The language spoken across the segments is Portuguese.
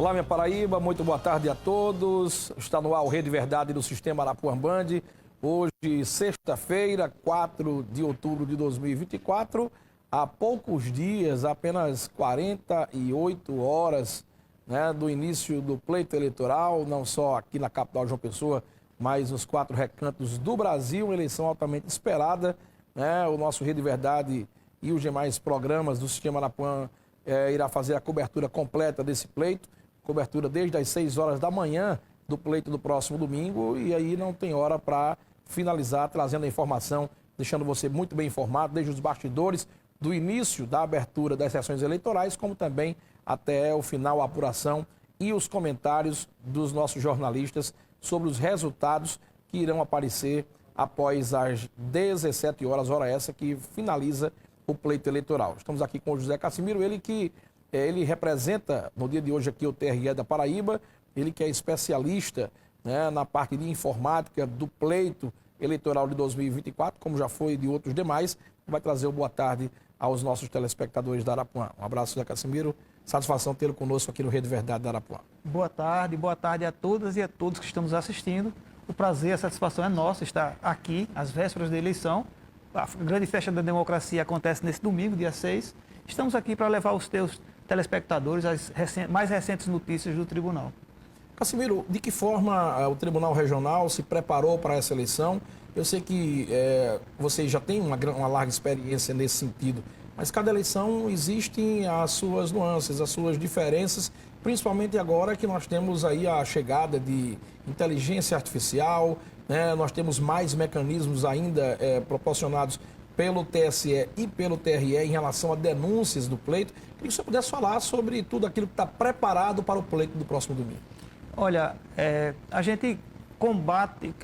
Olá, minha Paraíba, muito boa tarde a todos. Está no ar o Rede Verdade do Sistema Arapuã Band. Hoje, sexta-feira, 4 de outubro de 2024. Há poucos dias, apenas 48 horas, do início do pleito eleitoral, não só aqui na capital João Pessoa, mas nos 4 recantos do Brasil, uma eleição altamente esperada. O nosso Rede Verdade e os demais programas do Sistema Arapuã irá fazer a cobertura completa desse pleito, cobertura desde as 6 horas da manhã do pleito do próximo domingo, e aí não tem hora para finalizar trazendo a informação, deixando você muito bem informado, desde os bastidores do início da abertura das sessões eleitorais, como também até o final, a apuração e os comentários dos nossos jornalistas sobre os resultados que irão aparecer após as 17 horas, hora essa que finaliza o pleito eleitoral. Estamos aqui com o José Cassimiro, ele representa no dia de hoje aqui o TRE da Paraíba, ele que é especialista na parte de informática do pleito eleitoral de 2024, como já foi de outros demais, vai trazer o boa tarde aos nossos telespectadores da Arapuã. Um abraço, José Cassimiro, satisfação tê-lo conosco aqui no Rede Verdade da Arapuã. Boa tarde a todas e a todos que estamos assistindo. O prazer, a satisfação é nossa estar aqui, às vésperas da eleição. A grande festa da democracia acontece nesse domingo, dia 6. Estamos aqui para levar aos teus telespectadores as mais recentes notícias do tribunal. Cassimiro, de que forma o Tribunal Regional se preparou para essa eleição? Eu sei que você já tem uma larga experiência nesse sentido, mas cada eleição existem as suas nuances, as suas diferenças, principalmente agora que nós temos aí a chegada de inteligência artificial, nós temos mais mecanismos ainda proporcionados pelo TSE e pelo TRE em relação a denúncias do pleito. Queria que você pudesse falar sobre tudo aquilo que está preparado para o pleito do próximo domingo. Olha, a gente combate,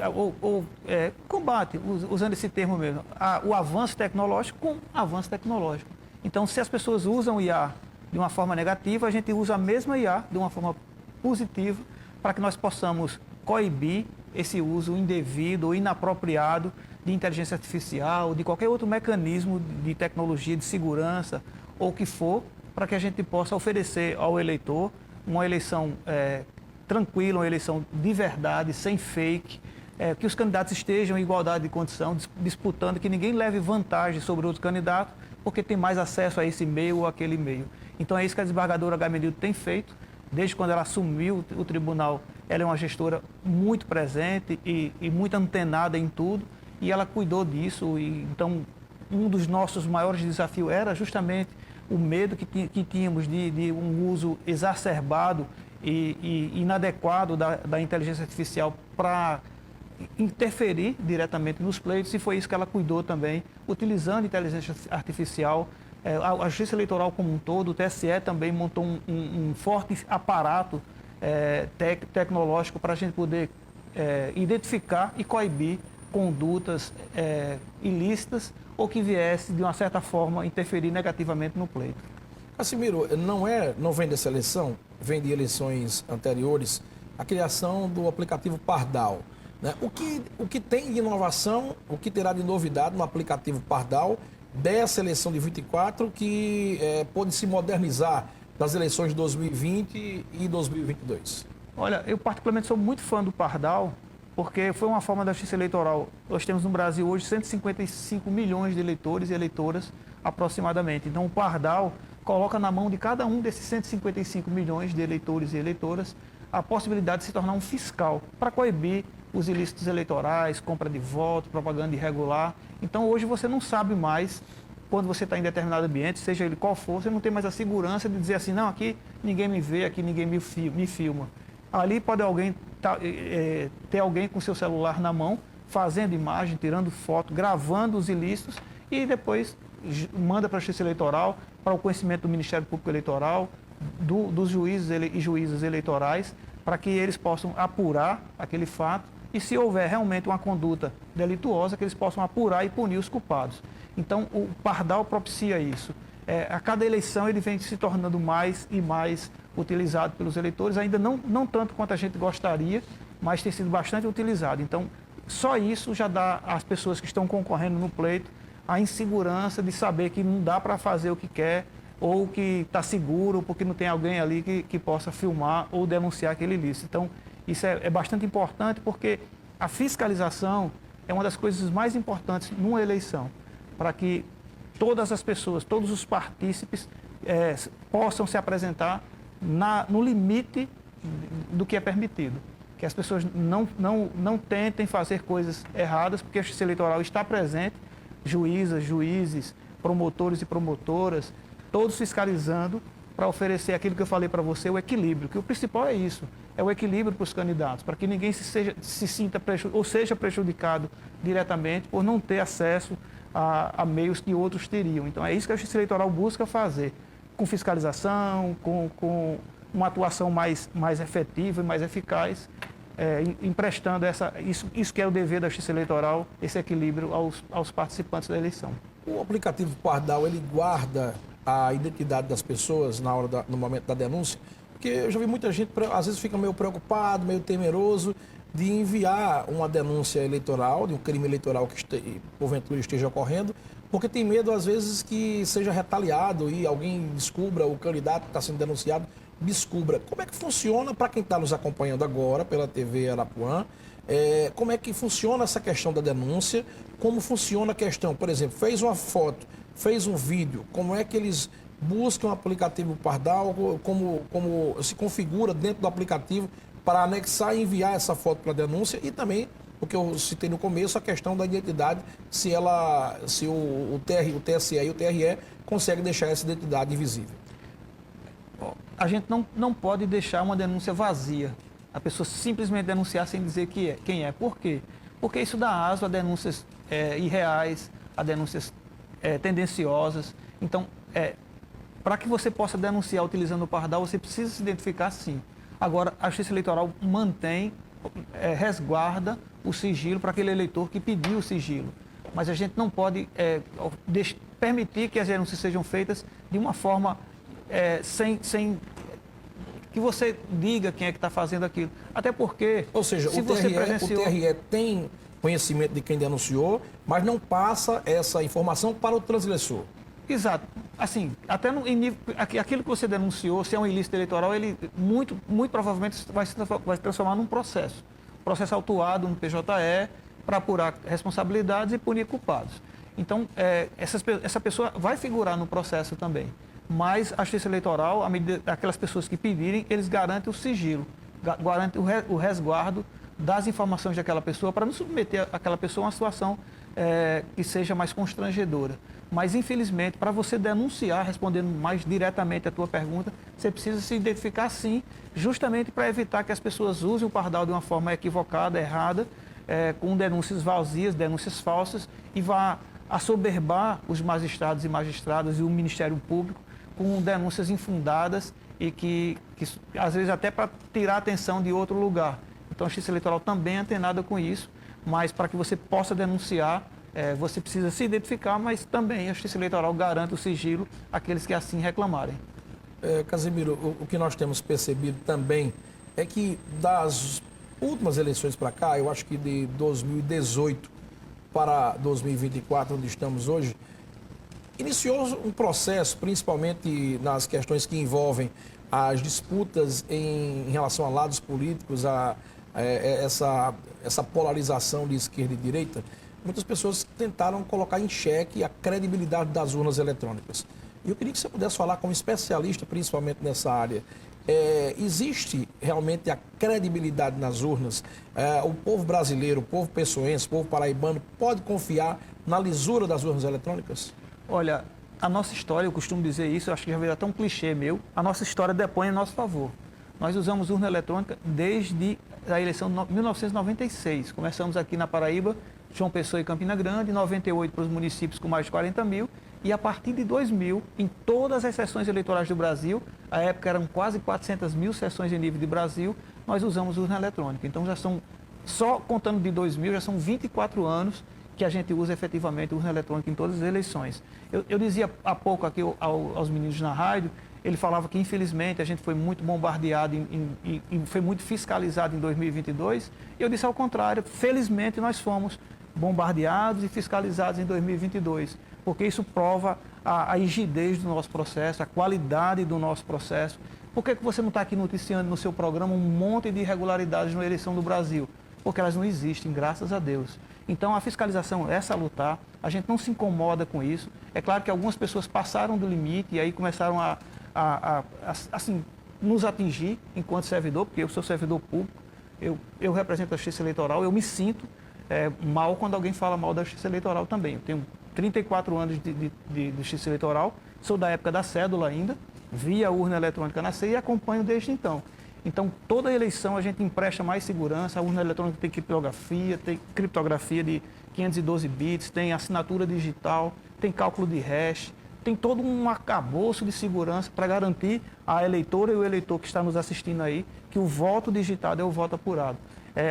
usando esse termo mesmo, o avanço tecnológico com avanço tecnológico. Então, se as pessoas usam o IA de uma forma negativa, a gente usa a mesma IA de uma forma positiva para que nós possamos coibir esse uso indevido ou inapropriado de inteligência artificial, de qualquer outro mecanismo de tecnologia, de segurança, ou o que for, para que a gente possa oferecer ao eleitor uma eleição tranquila, uma eleição de verdade, sem fake, que os candidatos estejam em igualdade de condição, disputando, que ninguém leve vantagem sobre outro candidato, porque tem mais acesso a esse meio ou aquele meio. Então é isso que a desembargadora Gamelildo tem feito. Desde quando ela assumiu o tribunal, ela é uma gestora muito presente e muito antenada em tudo, e ela cuidou disso. Então, um dos nossos maiores desafios era justamente o medo que tínhamos de um uso exacerbado e inadequado da inteligência artificial para interferir diretamente nos pleitos, e foi isso que ela cuidou também, utilizando inteligência artificial. A Justiça Eleitoral como um todo, o TSE também montou um forte aparato tecnológico para a gente poder identificar e coibir condutas ilícitas ou que viesse, de uma certa forma, interferir negativamente no pleito. Cassimiro, não vem dessa eleição, vem de eleições anteriores, a criação do aplicativo Pardal. O que tem de inovação, o que terá de novidade no aplicativo Pardal dessa eleição de 24 que pode se modernizar das eleições de 2020 e 2022? Olha, eu particularmente sou muito fã do Pardal, porque foi uma forma da Justiça Eleitoral. Nós temos no Brasil hoje 155 milhões de eleitores e eleitoras aproximadamente. Então o Pardal coloca na mão de cada um desses 155 milhões de eleitores e eleitoras a possibilidade de se tornar um fiscal para coibir os ilícitos eleitorais, compra de voto, propaganda irregular. Então hoje você não sabe mais, quando você está em determinado ambiente, seja ele qual for, você não tem mais a segurança de dizer assim, não, aqui ninguém me vê, aqui ninguém me filma. Ali pode ter alguém com seu celular na mão, fazendo imagem, tirando foto, gravando os ilícitos e depois manda para a Justiça Eleitoral, para o conhecimento do Ministério Público Eleitoral, dos juízes e juízas eleitorais, para que eles possam apurar aquele fato e, se houver realmente uma conduta delituosa, que eles possam apurar e punir os culpados. Então, o Pardal propicia isso. A cada eleição ele vem se tornando mais e mais utilizado pelos eleitores, ainda não tanto quanto a gente gostaria, mas tem sido bastante utilizado. Então, só isso já dá às pessoas que estão concorrendo no pleito a insegurança de saber que não dá para fazer o que quer, ou que está seguro porque não tem alguém ali que possa filmar ou denunciar aquele ilícito. Então, isso é bastante importante porque a fiscalização é uma das coisas mais importantes numa eleição, para que todas as pessoas, todos os partícipes possam se apresentar no limite do que é permitido. Que as pessoas não tentem fazer coisas erradas, porque a Justiça Eleitoral está presente, juízas, juízes, promotores e promotoras, todos fiscalizando para oferecer aquilo que eu falei para você, o equilíbrio, que o principal é isso, é o equilíbrio para os candidatos, para que ninguém se sinta ou seja prejudicado diretamente por não ter acesso a meios que outros teriam. Então é isso que a Justiça Eleitoral busca fazer, com fiscalização, com uma atuação mais efetiva e mais eficaz, emprestando isso que é o dever da Justiça Eleitoral, esse equilíbrio aos participantes da eleição. O aplicativo Pardal, ele guarda a identidade das pessoas no momento da denúncia? Porque eu já vi muita gente, às vezes, fica meio preocupado, meio temeroso de enviar uma denúncia eleitoral, de um crime eleitoral que porventura esteja ocorrendo, porque tem medo, às vezes, que seja retaliado e alguém descubra, o candidato que está sendo denunciado descubra. Como é que funciona, para quem está nos acompanhando agora pela TV Arapuã, como é que funciona essa questão da denúncia, como funciona a questão, por exemplo, fez uma foto, fez um vídeo, como é que eles buscam o aplicativo Pardal, como se configura dentro do aplicativo para anexar e enviar essa foto para a denúncia e também, o que eu citei no começo, a questão da identidade, se o TSE e o TRE conseguem deixar essa identidade invisível. A gente não pode deixar uma denúncia vazia, a pessoa simplesmente denunciar sem dizer quem é. Por quê? Porque isso dá aso a denúncias irreais, a denúncias tendenciosas. Então, para que você possa denunciar utilizando o Pardal, você precisa se identificar sim. Agora, a Justiça Eleitoral resguarda o sigilo para aquele eleitor que pediu o sigilo. Mas a gente não pode permitir que as denúncias sejam feitas de uma forma sem que você diga quem é que está fazendo aquilo. Até porque, ou seja, o TRE tem conhecimento de quem denunciou, mas não passa essa informação para o transgressor. Exato. Assim, até aquilo que você denunciou, se é um ilícito eleitoral, ele muito provavelmente vai se transformar num processo. Processo autuado no PJE para apurar responsabilidades e punir culpados. Então, essa pessoa vai figurar no processo também. Mas a Justiça Eleitoral, aquelas pessoas que pedirem, eles garantem o sigilo, garantem o resguardo das informações daquela pessoa para não submeter aquela pessoa a uma situação que seja mais constrangedora. Mas, infelizmente, para você denunciar, respondendo mais diretamente a tua pergunta, você precisa se identificar sim, justamente para evitar que as pessoas usem o Pardal de uma forma equivocada, errada, com denúncias vazias, denúncias falsas, e vá assoberbar os magistrados e magistradas e o Ministério Público com denúncias infundadas e que às vezes até para tirar a atenção de outro lugar. Então a Justiça Eleitoral também é antenada com isso, mas para que você possa denunciar, você precisa se identificar, mas também a Justiça Eleitoral garante o sigilo àqueles que assim reclamarem. Casimiro, o que nós temos percebido também é que das últimas eleições para cá, eu acho que de 2018 para 2024, onde estamos hoje, iniciou um processo, principalmente nas questões que envolvem as disputas em relação a lados políticos, essa polarização de esquerda e direita. Muitas pessoas tentaram colocar em xeque a credibilidade das urnas eletrônicas. E eu queria que você pudesse falar como especialista, principalmente nessa área. Existe realmente a credibilidade nas urnas? O povo brasileiro, o povo pessoense, o povo paraibano pode confiar na lisura das urnas eletrônicas? Olha, a nossa história, eu costumo dizer isso, eu acho que já virou até um clichê meu, a nossa história depõe a nosso favor. Nós usamos urna eletrônica desde a eleição de 1996. Começamos aqui na Paraíba, João Pessoa e Campina Grande, em 98 para os municípios com mais de 40 mil, e a partir de 2000, em todas as sessões eleitorais do Brasil, à época eram quase 400 mil sessões em nível de Brasil, nós usamos urna eletrônica. Então já são, só contando de 2000, já são 24 anos que a gente usa efetivamente urna eletrônica em todas as eleições. Eu dizia há pouco aqui aos meninos na rádio, ele falava que infelizmente a gente foi muito bombardeado e foi muito fiscalizado em 2022, e eu disse ao contrário, felizmente nós fomos bombardeados e fiscalizados em 2022, porque isso prova a rigidez do nosso processo, a qualidade do nosso processo. Por que você não está aqui noticiando no seu programa um monte de irregularidades na eleição do Brasil? Porque elas não existem, graças a Deus. Então, a fiscalização é salutar, a gente não se incomoda com isso. É claro que algumas pessoas passaram do limite e aí começaram assim, nos atingir enquanto servidor, porque eu sou servidor público, eu represento a Justiça Eleitoral, eu me sinto mal quando alguém fala mal da Justiça Eleitoral também. Eu tenho 34 anos de Justiça Eleitoral, sou da época da cédula ainda, vi a urna eletrônica nascer e acompanho desde então. Então, toda eleição a gente empresta mais segurança, a urna eletrônica tem criptografia de 512 bits, tem assinatura digital, tem cálculo de hash, tem todo um arcabouço de segurança para garantir à eleitora e o eleitor que está nos assistindo aí que o voto digitado é o voto apurado.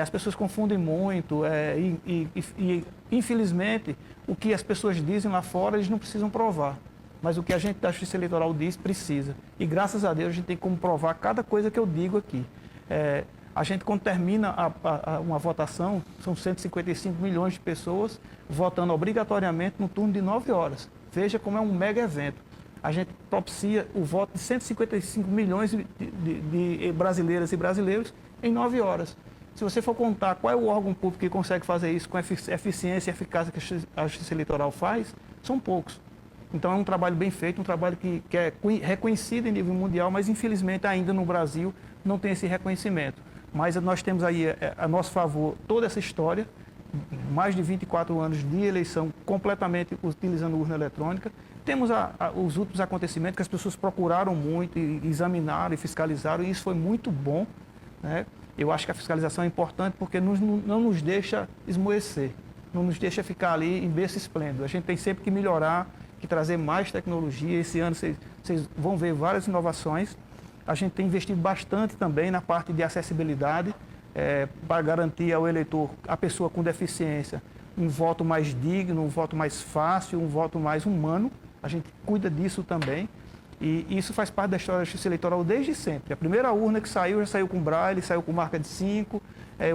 As pessoas confundem muito e, infelizmente, o que as pessoas dizem lá fora, eles não precisam provar. Mas o que a gente da Justiça Eleitoral diz, precisa. E, graças a Deus, a gente tem como provar cada coisa que eu digo aqui. A gente, quando termina uma votação, são 155 milhões de pessoas votando obrigatoriamente no turno de 9 horas. Veja como é um mega evento. A gente propicia o voto de 155 milhões de brasileiras e brasileiros em 9 horas. Se você for contar qual é o órgão público que consegue fazer isso com a eficiência e eficácia que a Justiça Eleitoral faz, são poucos. Então é um trabalho bem feito, um trabalho que é reconhecido em nível mundial, mas infelizmente ainda no Brasil não tem esse reconhecimento. Mas nós temos aí a nosso favor toda essa história, mais de 24 anos de eleição completamente utilizando urna eletrônica. Temos os últimos acontecimentos que as pessoas procuraram muito, e examinaram e fiscalizaram, e isso foi muito bom, né? Eu acho que a fiscalização é importante porque não nos deixa esmoecer, não nos deixa ficar ali em berço esplêndido. A gente tem sempre que melhorar, que trazer mais tecnologia. Esse ano vocês vão ver várias inovações. A gente tem investido bastante também na parte de acessibilidade, para garantir ao eleitor, a pessoa com deficiência, um voto mais digno, um voto mais fácil, um voto mais humano. A gente cuida disso também. E isso faz parte da história da Justiça Eleitoral desde sempre. A primeira urna que saiu, já saiu com braille, saiu com marca de 5.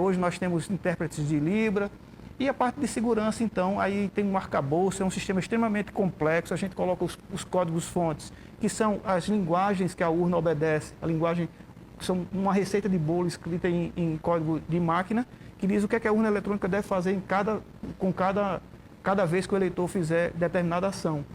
Hoje nós temos intérpretes de Libra. E a parte de segurança, então, aí tem um arcabouço, é um sistema extremamente complexo. A gente coloca os códigos-fontes, que são as linguagens que a urna obedece. A linguagem são uma receita de bolo escrita em código de máquina, que diz o que é que a urna eletrônica deve fazer cada vez que o eleitor fizer determinada ação.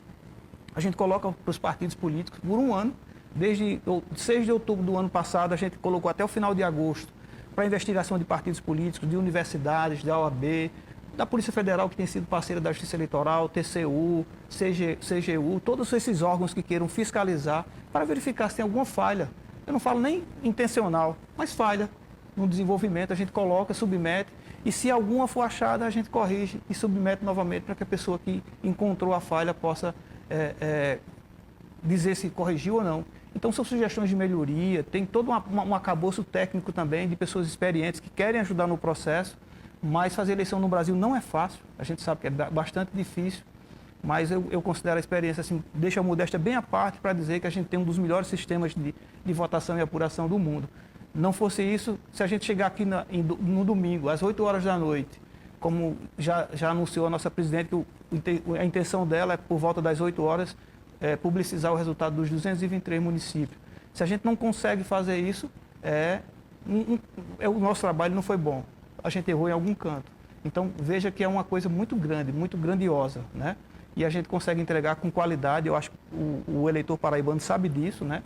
A gente coloca para os partidos políticos por um ano, desde 6 de outubro do ano passado, a gente colocou até o final de agosto, para investigação de partidos políticos, de universidades, da OAB, da Polícia Federal, que tem sido parceira da Justiça Eleitoral, TCU, CGU, todos esses órgãos que queiram fiscalizar para verificar se tem alguma falha. Eu não falo nem intencional, mas falha no desenvolvimento, a gente coloca, submete, e se alguma for achada, a gente corrige e submete novamente para que a pessoa que encontrou a falha possa dizer se corrigiu ou não. Então, são sugestões de melhoria, tem todo um arcabouço técnico também de pessoas experientes que querem ajudar no processo, mas fazer eleição no Brasil não é fácil, a gente sabe que é bastante difícil, mas eu considero a experiência, assim, deixa a modéstia bem à parte para dizer que a gente tem um dos melhores sistemas de votação e apuração do mundo. Não fosse isso, se a gente chegar aqui no domingo, às 8 horas da noite, como já anunciou a nossa presidente, que a intenção dela é, por volta das 8 horas, publicizar o resultado dos 223 municípios. Se a gente não consegue fazer isso, o nosso trabalho não foi bom. A gente errou em algum canto. Então, veja que é uma coisa muito grande, muito grandiosa, né? E a gente consegue entregar com qualidade. Eu acho que o eleitor paraibano sabe disso, né?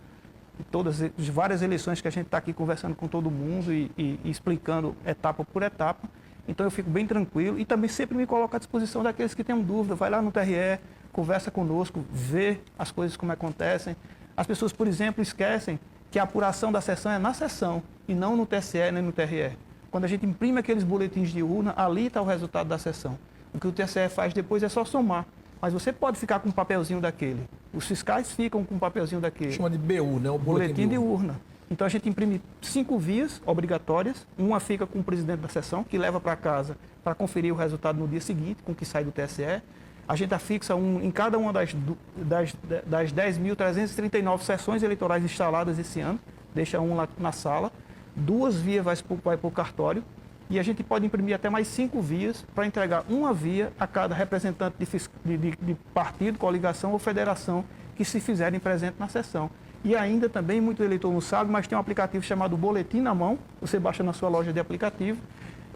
Todas as várias eleições que a gente está aqui conversando com todo mundo e explicando etapa por etapa. Então, eu fico bem tranquilo e também sempre me coloco à disposição daqueles que têm dúvida. Vai lá no TRE, conversa conosco, vê as coisas como acontecem. As pessoas, por exemplo, esquecem que a apuração da sessão é na sessão e não no TSE nem no TRE. Quando a gente imprime aqueles boletins de urna, ali está o resultado da sessão. O que o TSE faz depois é só somar. Mas você pode ficar com um papelzinho daquele. Os fiscais ficam com um papelzinho daquele. Chama de BU, né? O boletim de urna. Então a gente imprime 5 vias obrigatórias. Uma fica com o presidente da sessão, que leva para casa para conferir o resultado no dia seguinte, com o que sai do TSE. A gente afixa em cada uma das 10.339 sessões eleitorais instaladas esse ano, deixa um lá na sala. 2 vias vai para o cartório e a gente pode imprimir até mais 5 vias para entregar uma via a cada representante de partido, coligação ou federação que se fizerem presente na sessão. E ainda também, muito eleitor não sabe, mas tem um aplicativo chamado Boletim na Mão, você baixa na sua loja de aplicativo.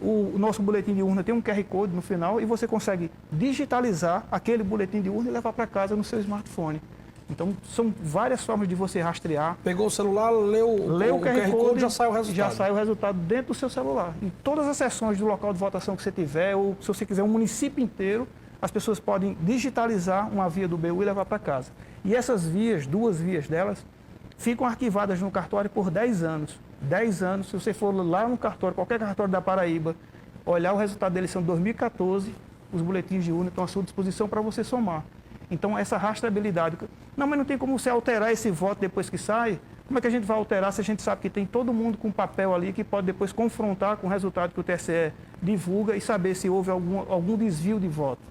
O nosso boletim de urna tem um QR Code no final e você consegue digitalizar aquele boletim de urna e levar para casa no seu smartphone. Então, são várias formas de você rastrear. Pegou o celular, leu o QR Code, já sai o resultado. Já sai o resultado dentro do seu celular. Em todas as sessões do local de votação que você tiver, ou se você quiser um município inteiro, as pessoas podem digitalizar uma via do BU e levar para casa. E essas vias, 2 vias delas, ficam arquivadas no cartório por 10 anos. 10 anos, se você for lá no cartório, qualquer cartório da Paraíba, olhar o resultado da eleição de 2014, os boletins de urna estão à sua disposição para você somar. Então, essa rastreabilidade. Não, mas não tem como você alterar esse voto depois que sai? Como é que a gente vai alterar se a gente sabe que tem todo mundo com papel ali que pode depois confrontar com o resultado que o TSE divulga e saber se houve algum desvio de voto?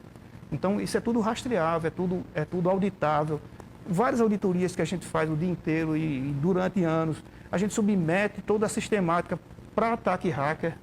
Então, isso é tudo rastreável, é tudo auditável. Várias auditorias que a gente faz o dia inteiro e durante anos, a gente submete toda a sistemática para ataque hacker.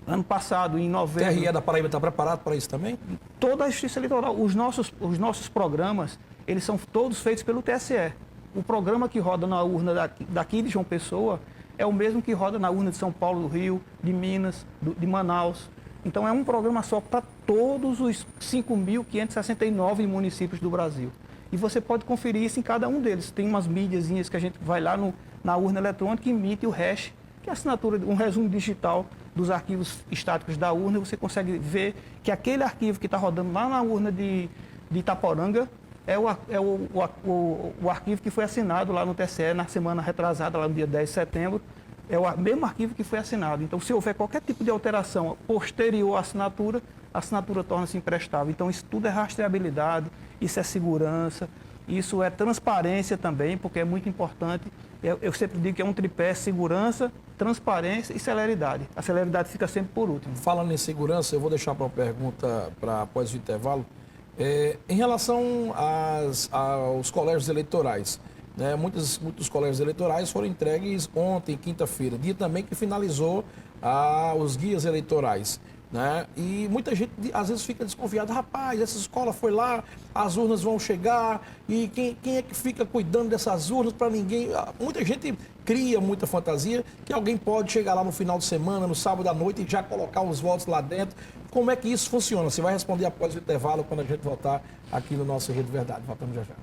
Ano passado, em novembro... O TRE da Paraíba está preparado para isso também? Toda a Justiça Eleitoral. Os nossos programas, eles são todos feitos pelo TSE. O programa que roda na urna daqui de João Pessoa é o mesmo que roda na urna de São Paulo, do Rio, de Minas, de Manaus. Então, é um programa só para todos os 5.569 municípios do Brasil. E você pode conferir isso em cada um deles. Tem umas mídiazinhas que a gente vai lá na urna eletrônica e emite o hash, que é a assinatura, um resumo digital dos arquivos estáticos da urna. Você consegue ver que aquele arquivo que está rodando lá na urna de Itaporanga é o arquivo que foi assinado lá no TSE na semana retrasada, lá no dia 10 de setembro. É o mesmo arquivo que foi assinado. Então, se houver qualquer tipo de alteração posterior à assinatura, a assinatura torna-se imprestável. Então, isso tudo é rastreabilidade, isso é segurança, isso é transparência também, porque é muito importante. Eu sempre digo que é um tripé: segurança, transparência e celeridade. A celeridade fica sempre por último. Falando em segurança, eu vou deixar para uma pergunta para após o intervalo. Em relação aos colégios eleitorais, né, muitos colégios eleitorais foram entregues ontem, quinta-feira, dia também que finalizou os guias eleitorais. Né? E muita gente às vezes fica desconfiada: rapaz, essa escola foi lá, as urnas vão chegar, e quem é que fica cuidando dessas urnas para ninguém? Muita gente cria muita fantasia que alguém pode chegar lá no final de semana, no sábado à noite, e já colocar os votos lá dentro. Como é que isso funciona? Você vai responder após o intervalo, quando a gente voltar aqui no nosso Rede Verdade. Voltamos já já.